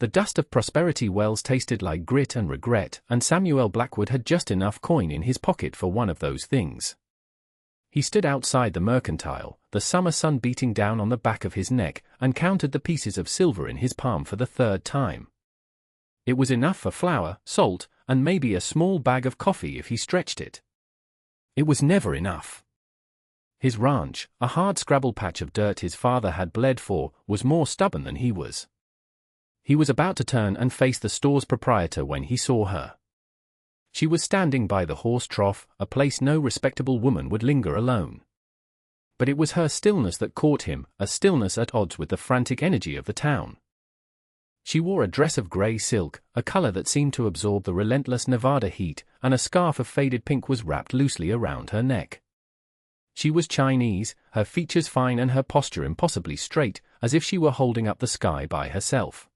The dust of prosperity wells tasted like grit and regret, and Samuel Blackwood had just enough coin in his pocket for one of those things. He stood outside the mercantile, the summer sun beating down on the back of his neck, and counted the pieces of silver in his palm for the third time. It was enough for flour, salt, and maybe a small bag of coffee if he stretched it. It was never enough. His ranch, a hard scrabble patch of dirt his father had bled for, was more stubborn than he was. He was about to turn and face the store's proprietor when he saw her. She was standing by the horse trough, a place no respectable woman would linger alone. But it was her stillness that caught him, a stillness at odds with the frantic energy of the town. She wore a dress of grey silk, a color that seemed to absorb the relentless Nevada heat, and a scarf of faded pink was wrapped loosely around her neck. She was Chinese, her features fine and her posture impossibly straight, as if she were holding up the sky by herself.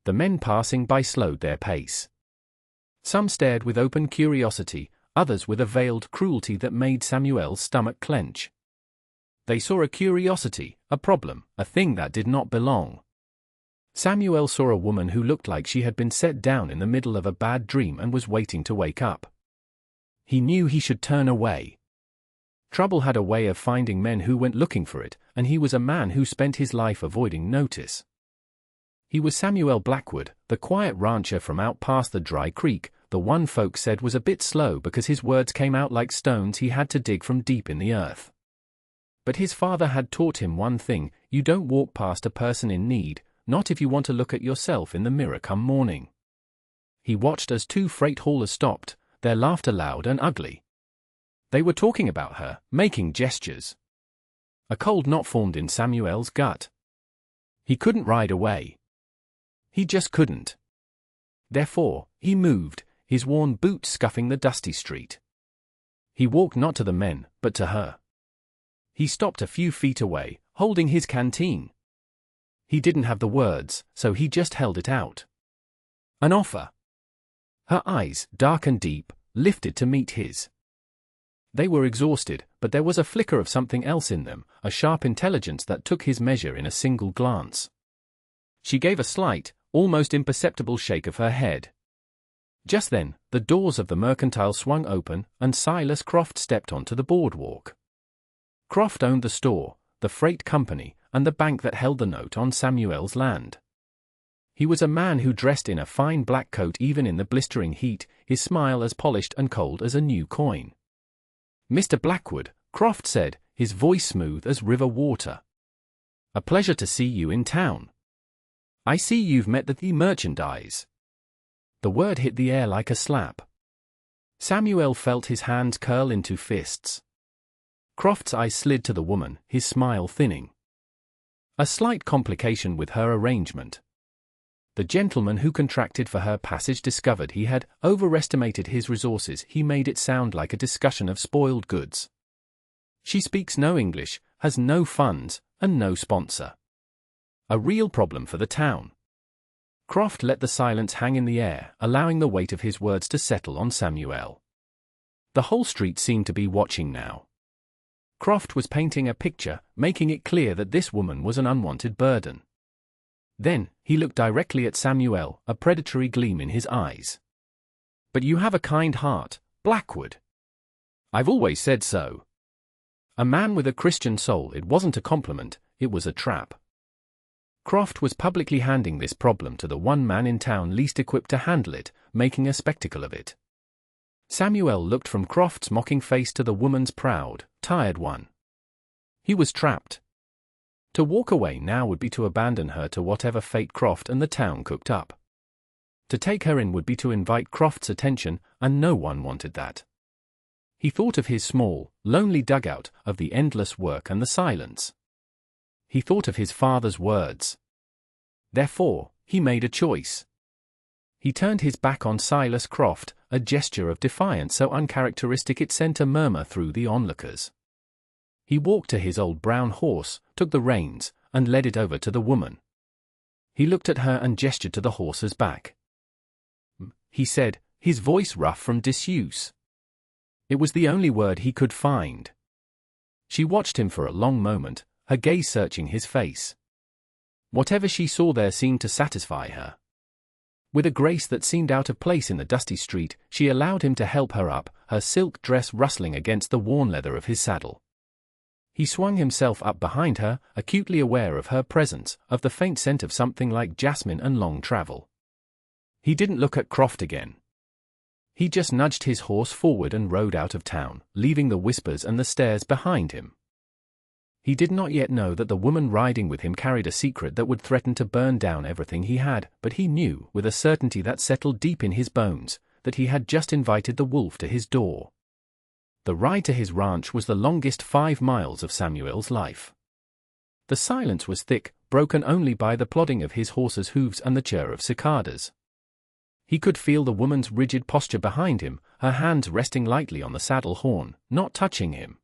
The men passing by slowed their pace. Some stared with open curiosity, others with a veiled cruelty that made Samuel's stomach clench. They saw a curiosity, a problem, a thing that did not belong. Samuel saw a woman who looked like she had been set down in the middle of a bad dream and was waiting to wake up. He knew he should turn away. Trouble had a way of finding men who went looking for it, and he was a man who spent his life avoiding notice. He was Samuel Blackwood, the quiet rancher from out past the dry creek, the one folks said was a bit slow because his words came out like stones he had to dig from deep in the earth. But his father had taught him one thing: you don't walk past a person in need, not if you want to look at yourself in the mirror come morning. He watched as two freight haulers stopped, their laughter loud and ugly. They were talking about her, making gestures. A cold knot formed in Samuel's gut. He couldn't ride away. He just couldn't. Therefore, he moved, his worn boots scuffing the dusty street. He walked not to the men, but to her. He stopped a few feet away, holding his canteen. He didn't have the words, so he just held it out. An offer. Her eyes, dark and deep, lifted to meet his. They were exhausted, but there was a flicker of something else in them, a sharp intelligence that took his measure in a single glance. She gave a slight, almost imperceptible shake of her head. Just then, the doors of the mercantile swung open, and Silas Croft stepped onto the boardwalk. Croft owned the store, the freight company, and the bank that held the note on Samuel's land. He was a man who dressed in a fine black coat even in the blistering heat, his smile as polished and cold as a new coin. "Mr. Blackwood," Croft said, his voice smooth as river water. "A pleasure to see you in town. I see you've met the merchandise." The word hit the air like a slap. Samuel felt his hands curl into fists. Croft's eyes slid to the woman, his smile thinning. A slight complication with her arrangement. The gentleman who contracted for her passage discovered he had overestimated his resources. He made it sound like a discussion of spoiled goods. She speaks no English, has no funds, and no sponsor. A real problem for the town. Croft let the silence hang in the air, allowing the weight of his words to settle on Samuel. The whole street seemed to be watching now. Croft was painting a picture, making it clear that this woman was an unwanted burden. Then, he looked directly at Samuel, a predatory gleam in his eyes. "But you have a kind heart, Blackwood. I've always said so." A man with a Christian soul. It wasn't a compliment, it was a trap. Croft was publicly handing this problem to the one man in town least equipped to handle it, making a spectacle of it. Samuel looked from Croft's mocking face to the woman's proud, tired one. He was trapped. To walk away now would be to abandon her to whatever fate Croft and the town cooked up. To take her in would be to invite Croft's attention, and no one wanted that. He thought of his small, lonely dugout, of the endless work and the silence. He thought of his father's words. Therefore, he made a choice. He turned his back on Silas Croft, a gesture of defiance so uncharacteristic it sent a murmur through the onlookers. He walked to his old brown horse, took the reins, and led it over to the woman. He looked at her and gestured to the horse's back. He said, his voice rough from disuse. It was the only word he could find. She watched him for a long moment, her gaze searching his face. Whatever she saw there seemed to satisfy her. With a grace that seemed out of place in the dusty street, she allowed him to help her up, her silk dress rustling against the worn leather of his saddle. He swung himself up behind her, acutely aware of her presence, of the faint scent of something like jasmine and long travel. He didn't look at Croft again. He just nudged his horse forward and rode out of town, leaving the whispers and the stares behind him. He did not yet know that the woman riding with him carried a secret that would threaten to burn down everything he had, but he knew, with a certainty that settled deep in his bones, that he had just invited the wolf to his door. The ride to his ranch was the longest 5 miles of Samuel's life. The silence was thick, broken only by the plodding of his horse's hooves and the chirr of cicadas. He could feel the woman's rigid posture behind him, her hands resting lightly on the saddle horn, not touching him.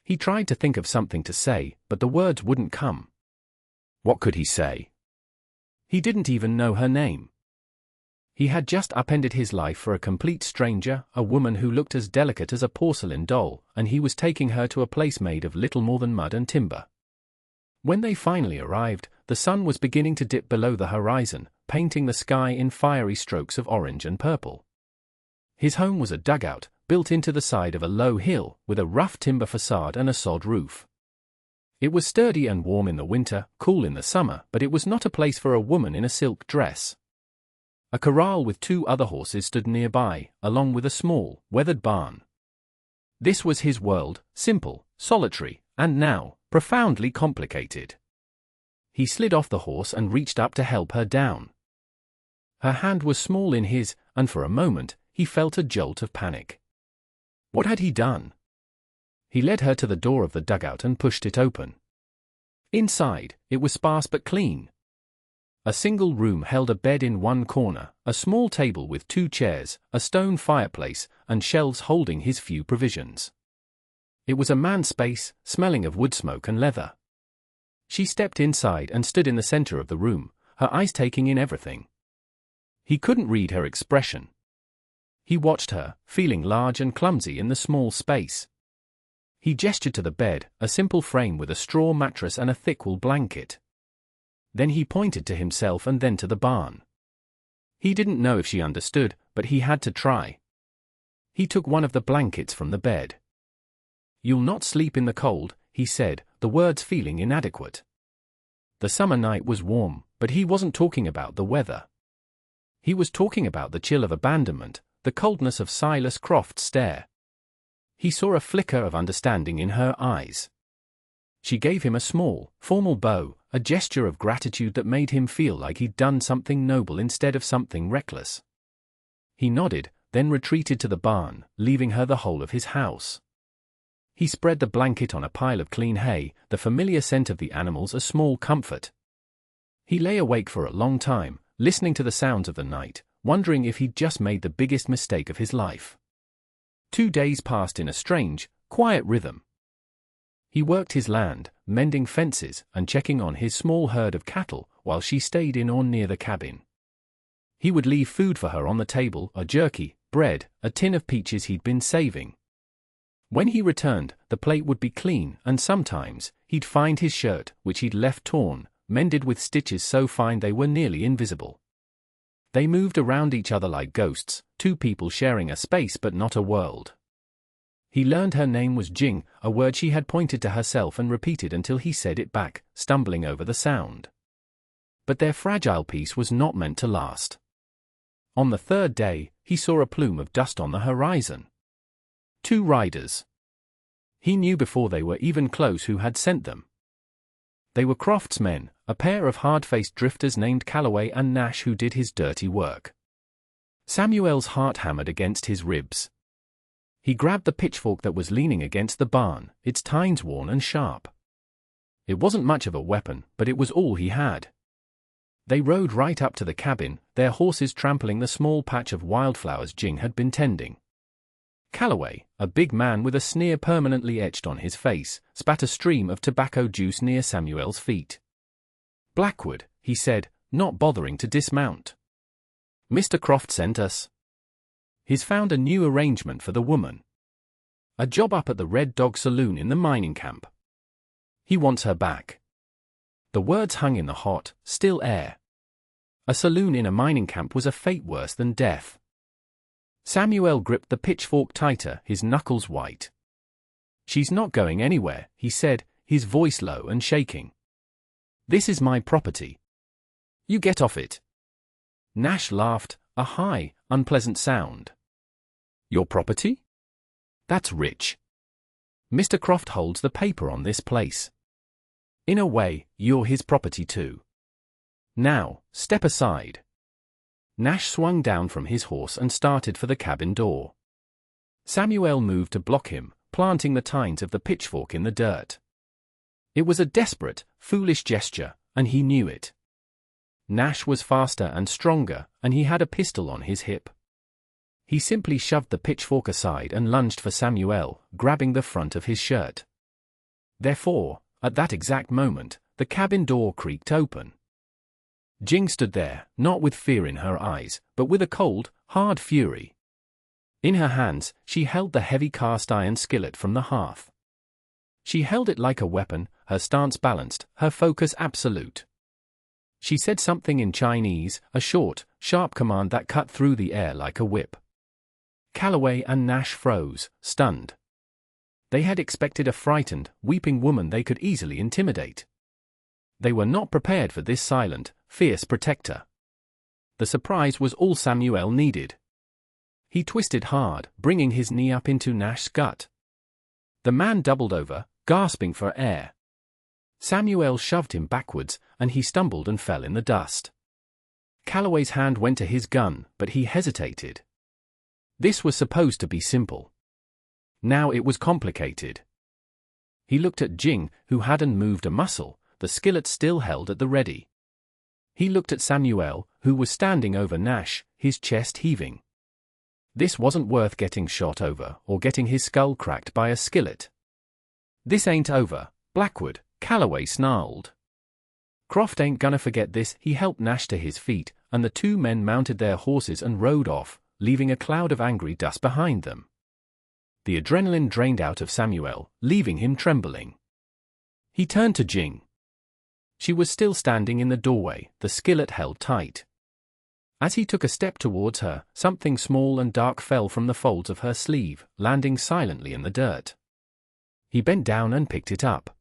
He tried to think of something to say, but the words wouldn't come. What could he say? He didn't even know her name. He had just upended his life for a complete stranger, a woman who looked as delicate as a porcelain doll, and he was taking her to a place made of little more than mud and timber. When they finally arrived, the sun was beginning to dip below the horizon, painting the sky in fiery strokes of orange and purple. His home was a dugout, built into the side of a low hill, with a rough timber facade and a sod roof. It was sturdy and warm in the winter, cool in the summer, but it was not a place for a woman in a silk dress. A corral with 2 other horses stood nearby, along with a small, weathered barn. This was his world, simple, solitary, and now, profoundly complicated. He slid off the horse and reached up to help her down. Her hand was small in his, and for a moment, he felt a jolt of panic. What had he done? He led her to the door of the dugout and pushed it open. Inside, it was sparse but clean. A single room held a bed in one corner, a small table with 2 chairs, a stone fireplace, and shelves holding his few provisions. It was a man's space, smelling of wood smoke and leather. She stepped inside and stood in the center of the room, her eyes taking in everything. He couldn't read her expression. He watched her, feeling large and clumsy in the small space. He gestured to the bed, a simple frame with a straw mattress and a thick wool blanket. Then he pointed to himself and then to the barn. He didn't know if she understood, but he had to try. He took one of the blankets from the bed. "You'll not sleep in the cold," he said, the words feeling inadequate. The summer night was warm, but he wasn't talking about the weather. He was talking about the chill of abandonment, the coldness of Silas Croft's stare. He saw a flicker of understanding in her eyes. She gave him a small, formal bow, a gesture of gratitude that made him feel like he'd done something noble instead of something reckless. He nodded, then retreated to the barn, leaving her the whole of his house. He spread the blanket on a pile of clean hay, the familiar scent of the animals a small comfort. He lay awake for a long time, listening to the sounds of the night, wondering if he'd just made the biggest mistake of his life. 2 days passed in a strange, quiet rhythm. He worked his land, mending fences and checking on his small herd of cattle while she stayed in or near the cabin. He would leave food for her on the table, a jerky, bread, a tin of peaches he'd been saving. When he returned, the plate would be clean, and sometimes, he'd find his shirt, which he'd left torn, mended with stitches so fine they were nearly invisible. They moved around each other like ghosts, 2 people sharing a space but not a world. He learned her name was Jing, a word she had pointed to herself and repeated until he said it back, stumbling over the sound. But their fragile peace was not meant to last. On the 3rd day, he saw a plume of dust on the horizon. 2 riders. He knew before they were even close who had sent them. They were Croft's men, a pair of hard-faced drifters named Calloway and Nash who did his dirty work. Samuel's heart hammered against his ribs. He grabbed the pitchfork that was leaning against the barn, its tines worn and sharp. It wasn't much of a weapon, but it was all he had. They rode right up to the cabin, their horses trampling the small patch of wildflowers Jing had been tending. Calloway, a big man with a sneer permanently etched on his face, spat a stream of tobacco juice near Samuel's feet. "Blackwood," he said, not bothering to dismount. "Mr. Croft sent us. He's found a new arrangement for the woman. A job up at the Red Dog Saloon in the mining camp. He wants her back." The words hung in the hot, still air. A saloon in a mining camp was a fate worse than death. Samuel gripped the pitchfork tighter, his knuckles white. "She's not going anywhere," he said, his voice low and shaking. "This is my property. You get off it." Nash laughed, a high, unpleasant sound. "Your property? That's rich. Mr. Croft holds the paper on this place. In a way, you're his property too. Now, step aside." Nash swung down from his horse and started for the cabin door. Samuel moved to block him, planting the tines of the pitchfork in the dirt. It was a desperate, foolish gesture, and he knew it. Nash was faster and stronger, and he had a pistol on his hip. He simply shoved the pitchfork aside and lunged for Samuel, grabbing the front of his shirt. Therefore, at that exact moment, the cabin door creaked open. Jing stood there, not with fear in her eyes, but with a cold, hard fury. In her hands, she held the heavy cast-iron skillet from the hearth. She held it like a weapon, her stance balanced, her focus absolute. She said something in Chinese, a short, sharp command that cut through the air like a whip. Calloway and Nash froze, stunned. They had expected a frightened, weeping woman they could easily intimidate. They were not prepared for this silent, fierce protector. The surprise was all Samuel needed. He twisted hard, bringing his knee up into Nash's gut. The man doubled over, gasping for air. Samuel shoved him backwards, and he stumbled and fell in the dust. Calloway's hand went to his gun, but he hesitated. This was supposed to be simple. Now it was complicated. He looked at Jing, who hadn't moved a muscle, the skillet still held at the ready. He looked at Samuel, who was standing over Nash, his chest heaving. This wasn't worth getting shot over or getting his skull cracked by a skillet. "This ain't over, Blackwood," Calloway snarled. "Croft ain't gonna forget this." He helped Nash to his feet, and the two men mounted their horses and rode off, leaving a cloud of angry dust behind them. The adrenaline drained out of Samuel, leaving him trembling. He turned to Jing. She was still standing in the doorway, the skillet held tight. As he took a step towards her, something small and dark fell from the folds of her sleeve, landing silently in the dirt. He bent down and picked it up.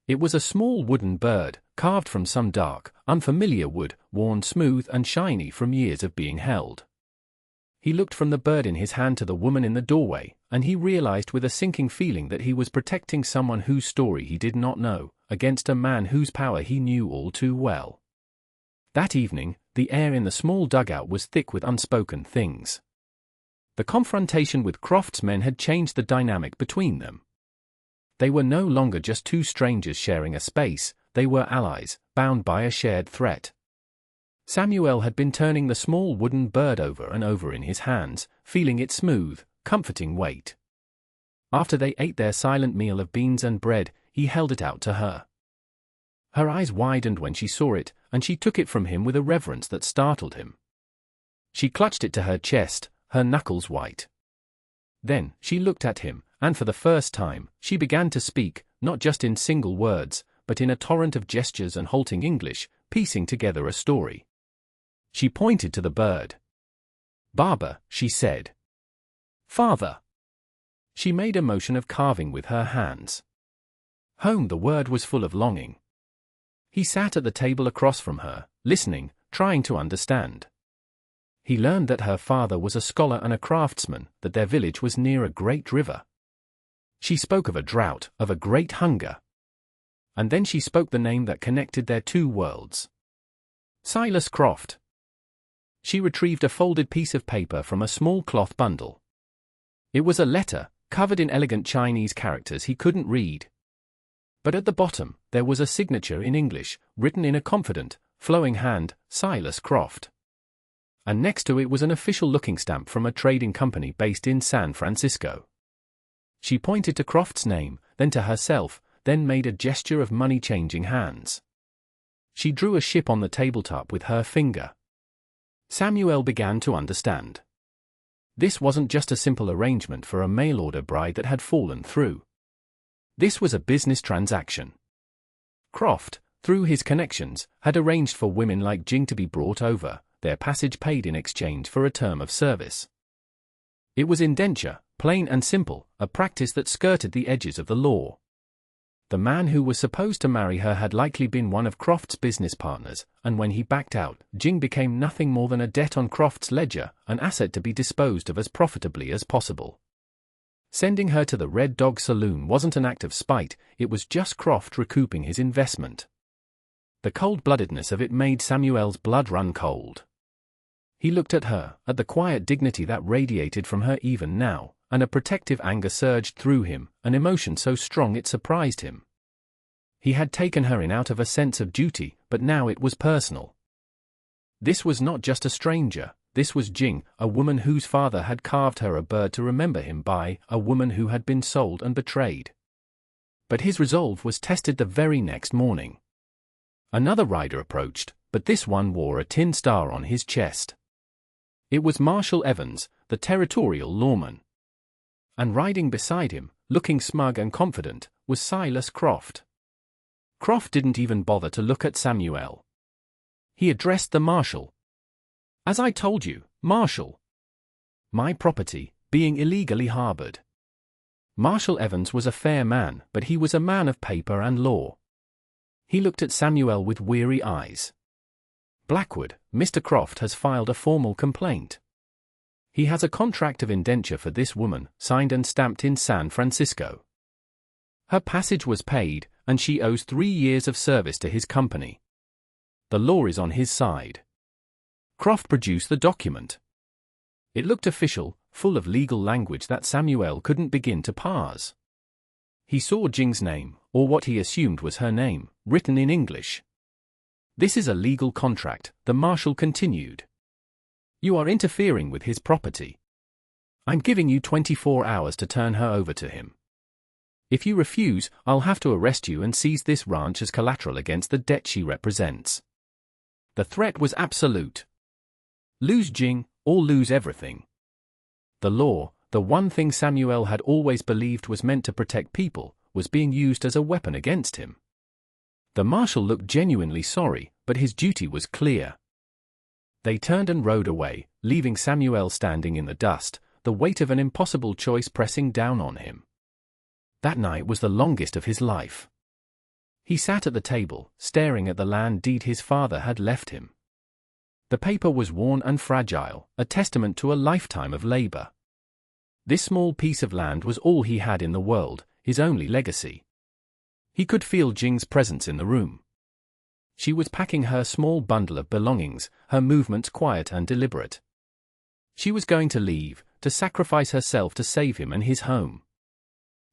It was a small wooden bird, carved from some dark, unfamiliar wood, worn smooth and shiny from years of being held. He looked from the bird in his hand to the woman in the doorway, and he realized with a sinking feeling that he was protecting someone whose story he did not know, against a man whose power he knew all too well. That evening, the air in the small dugout was thick with unspoken things. The confrontation with Croft's men had changed the dynamic between them. They were no longer just two strangers sharing a space, they were allies, bound by a shared threat. Samuel had been turning the small wooden bird over and over in his hands, feeling its smooth, comforting weight. After they ate their silent meal of beans and bread, he held it out to her. Her eyes widened when she saw it, and she took it from him with a reverence that startled him. She clutched it to her chest, her knuckles white. Then, she looked at him, and for the first time, she began to speak, not just in single words, but in a torrent of gestures and halting English, piecing together a story. She pointed to the bird. "Baba," she said. "Father." She made a motion of carving with her hands. "Home." The word was full of longing. He sat at the table across from her, listening, trying to understand. He learned that her father was a scholar and a craftsman, that their village was near a great river. She spoke of a drought, of a great hunger. And then she spoke the name that connected their two worlds. Silas Croft. She retrieved a folded piece of paper from a small cloth bundle. It was a letter, covered in elegant Chinese characters he couldn't read. But at the bottom, there was a signature in English, written in a confident, flowing hand, Silas Croft. And next to it was an official-looking stamp from a trading company based in San Francisco. She pointed to Croft's name, then to herself, then made a gesture of money-changing hands. She drew a ship on the tabletop with her finger. Samuel began to understand. This wasn't just a simple arrangement for a mail-order bride that had fallen through. This was a business transaction. Croft, through his connections, had arranged for women like Jing to be brought over, their passage paid in exchange for a term of service. It was indenture, plain and simple, a practice that skirted the edges of the law. The man who was supposed to marry her had likely been one of Croft's business partners, and when he backed out, Jing became nothing more than a debt on Croft's ledger, an asset to be disposed of as profitably as possible. Sending her to the Red Dog Saloon wasn't an act of spite, it was just Croft recouping his investment. The cold-bloodedness of it made Samuel's blood run cold. He looked at her, at the quiet dignity that radiated from her even now, and a protective anger surged through him, an emotion so strong it surprised him. He had taken her in out of a sense of duty, but now it was personal. This was not just a stranger, this was Jing, a woman whose father had carved her a bird to remember him by, a woman who had been sold and betrayed. But his resolve was tested the very next morning. Another rider approached, but this one wore a tin star on his chest. It was Marshal Evans, the territorial lawman. And riding beside him, looking smug and confident, was Silas Croft. Croft didn't even bother to look at Samuel. He addressed the marshal. "As I told you, Marshal. My property, being illegally harbored." Marshal Evans was a fair man, but he was a man of paper and law. He looked at Samuel with weary eyes. "Blackwood, Mr. Croft has filed a formal complaint. He has a contract of indenture for this woman, signed and stamped in San Francisco. Her passage was paid, and she owes 3 years of service to his company. The law is on his side." Croft produced the document. It looked official, full of legal language that Samuel couldn't begin to parse. He saw Jing's name, or what he assumed was her name, written in English. "This is a legal contract," the marshal continued. "You are interfering with his property. I'm giving you 24 hours to turn her over to him. If you refuse, I'll have to arrest you and seize this ranch as collateral against the debt she represents." The threat was absolute. Lose Jing, or lose everything. The law, the one thing Samuel had always believed was meant to protect people, was being used as a weapon against him. The marshal looked genuinely sorry, but his duty was clear. They turned and rode away, leaving Samuel standing in the dust, the weight of an impossible choice pressing down on him. That night was the longest of his life. He sat at the table, staring at the land deed his father had left him. The paper was worn and fragile, a testament to a lifetime of labor. This small piece of land was all he had in the world, his only legacy. He could feel Jing's presence in the room. She was packing her small bundle of belongings, her movements quiet and deliberate. She was going to leave, to sacrifice herself to save him and his home.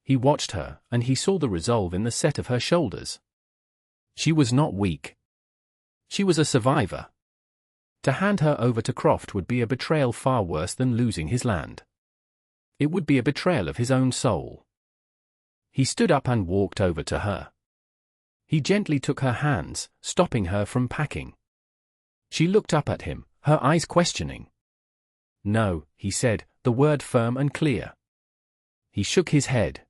He watched her, and he saw the resolve in the set of her shoulders. She was not weak. She was a survivor. To hand her over to Croft would be a betrayal far worse than losing his land. It would be a betrayal of his own soul. He stood up and walked over to her. He gently took her hands, stopping her from packing. She looked up at him, her eyes questioning. "No," he said, the word firm and clear. He shook his head.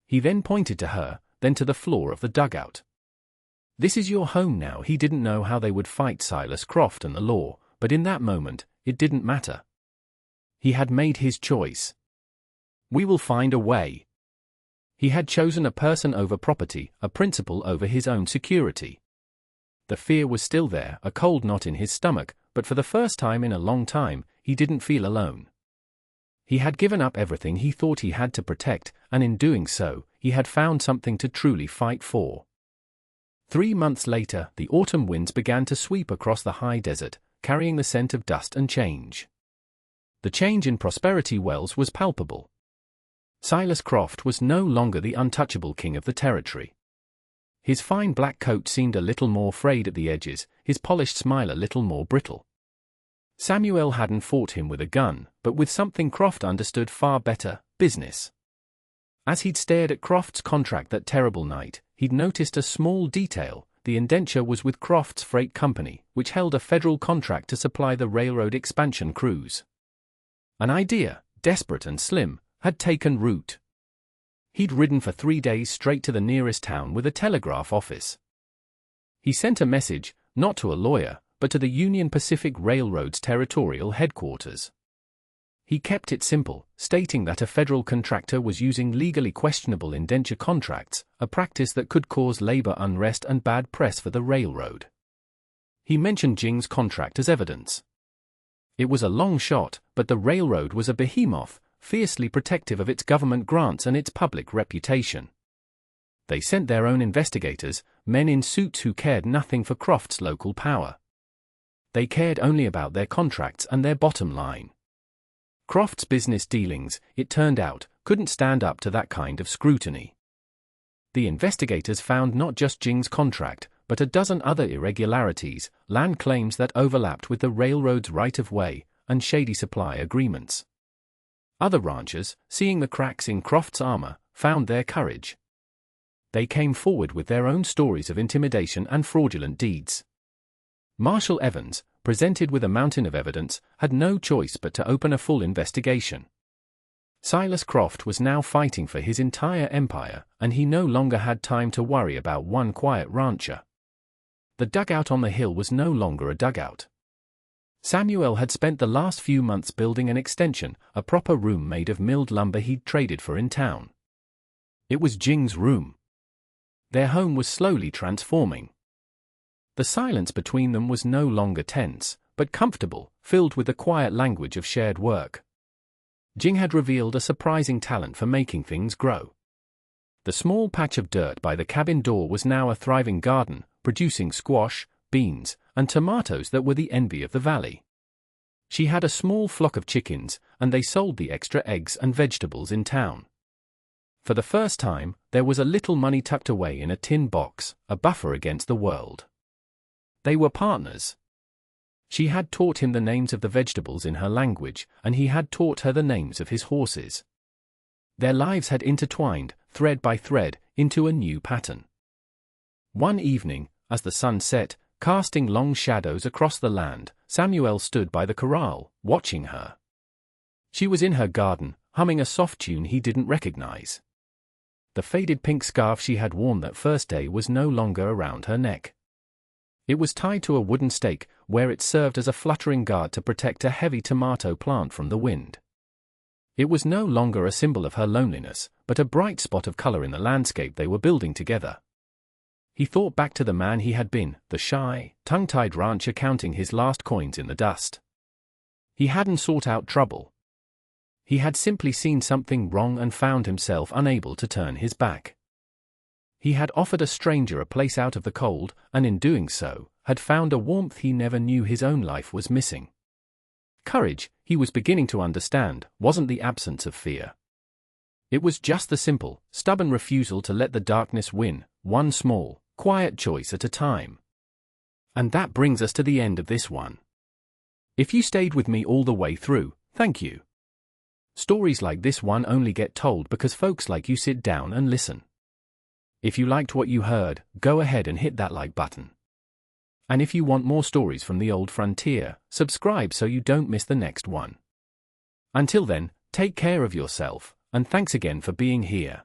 He then pointed to her, then to the floor of the dugout. "This is your home now." He didn't know how they would fight Silas Croft and the law, but in that moment, it didn't matter. He had made his choice. "We will find a way." He had chosen a person over property, a principle over his own security. The fear was still there, a cold knot in his stomach, but for the first time in a long time, he didn't feel alone. He had given up everything he thought he had to protect, and in doing so, he had found something to truly fight for. 3 months later, the autumn winds began to sweep across the high desert, carrying the scent of dust and change. The change in Prosperity Wells was palpable. Silas Croft was no longer the untouchable king of the territory. His fine black coat seemed a little more frayed at the edges, his polished smile a little more brittle. Samuel hadn't fought him with a gun, but with something Croft understood far better: business. As he'd stared at Croft's contract that terrible night, he'd noticed a small detail: the indenture was with Croft's freight company, which held a federal contract to supply the railroad expansion crews. An idea, desperate and slim, had taken root. He'd ridden for 3 days straight to the nearest town with a telegraph office. He sent a message, not to a lawyer, but to the Union Pacific Railroad's territorial headquarters. He kept it simple, stating that a federal contractor was using legally questionable indenture contracts, a practice that could cause labor unrest and bad press for the railroad. He mentioned Jing's contract as evidence. It was a long shot, but the railroad was a behemoth, fiercely protective of its government grants and its public reputation. They sent their own investigators, men in suits who cared nothing for Croft's local power. They cared only about their contracts and their bottom line. Croft's business dealings, it turned out, couldn't stand up to that kind of scrutiny. The investigators found not just Jing's contract, but a dozen other irregularities, land claims that overlapped with the railroad's right-of-way, and shady supply agreements. Other ranchers, seeing the cracks in Croft's armor, found their courage. They came forward with their own stories of intimidation and fraudulent deeds. Marshal Evans, presented with a mountain of evidence, had no choice but to open a full investigation. Silas Croft was now fighting for his entire empire, and he no longer had time to worry about one quiet rancher. The dugout on the hill was no longer a dugout. Samuel had spent the last few months building an extension, a proper room made of milled lumber he'd traded for in town. It was Jing's room. Their home was slowly transforming. The silence between them was no longer tense, but comfortable, filled with the quiet language of shared work. Jing had revealed a surprising talent for making things grow. The small patch of dirt by the cabin door was now a thriving garden, producing squash, beans, and tomatoes that were the envy of the valley. She had a small flock of chickens, and they sold the extra eggs and vegetables in town. For the first time, there was a little money tucked away in a tin box, a buffer against the world. They were partners. She had taught him the names of the vegetables in her language, and he had taught her the names of his horses. Their lives had intertwined, thread by thread, into a new pattern. One evening, as the sun set, casting long shadows across the land, Samuel stood by the corral, watching her. She was in her garden, humming a soft tune he didn't recognize. The faded pink scarf she had worn that first day was no longer around her neck. It was tied to a wooden stake, where it served as a fluttering guard to protect a heavy tomato plant from the wind. It was no longer a symbol of her loneliness, but a bright spot of color in the landscape they were building together. He thought back to the man he had been, the shy, tongue-tied rancher counting his last coins in the dust. He hadn't sought out trouble. He had simply seen something wrong and found himself unable to turn his back. He had offered a stranger a place out of the cold, and in doing so, had found a warmth he never knew his own life was missing. Courage, he was beginning to understand, wasn't the absence of fear. It was just the simple, stubborn refusal to let the darkness win, one small, quiet choice at a time. And that brings us to the end of this one. If you stayed with me all the way through, thank you. Stories like this one only get told because folks like you sit down and listen. If you liked what you heard, go ahead and hit that like button. And if you want more stories from the old frontier, subscribe so you don't miss the next one. Until then, take care of yourself, and thanks again for being here.